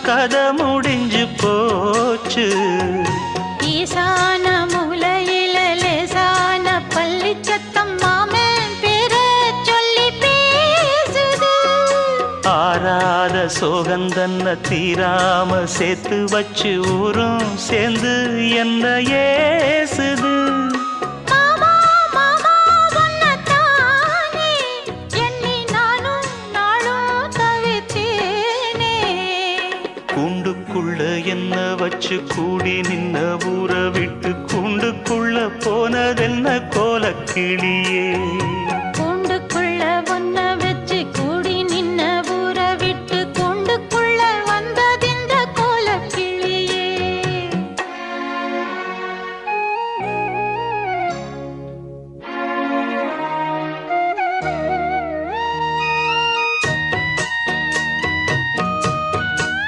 கதை முடிஞ்சு போச்சு. ஈசான மூலையில லேசான பள்ளி சத்தம் மாமன் பேர சொல்லி பேசுது. ஆறாத சோகந்தன்ன தீராம சேர்த்து வச்சு ஊரும் சேர்ந்து என்ன ஏசுது. கூண்டுக்குள்ள என்ன வச்சு கூடி நின்ன ஊற விட்டு கூண்டுக்குள்ள போனதென்ன கோலக்கிளியே. கூண்டுக்குள்ள ஒன்ன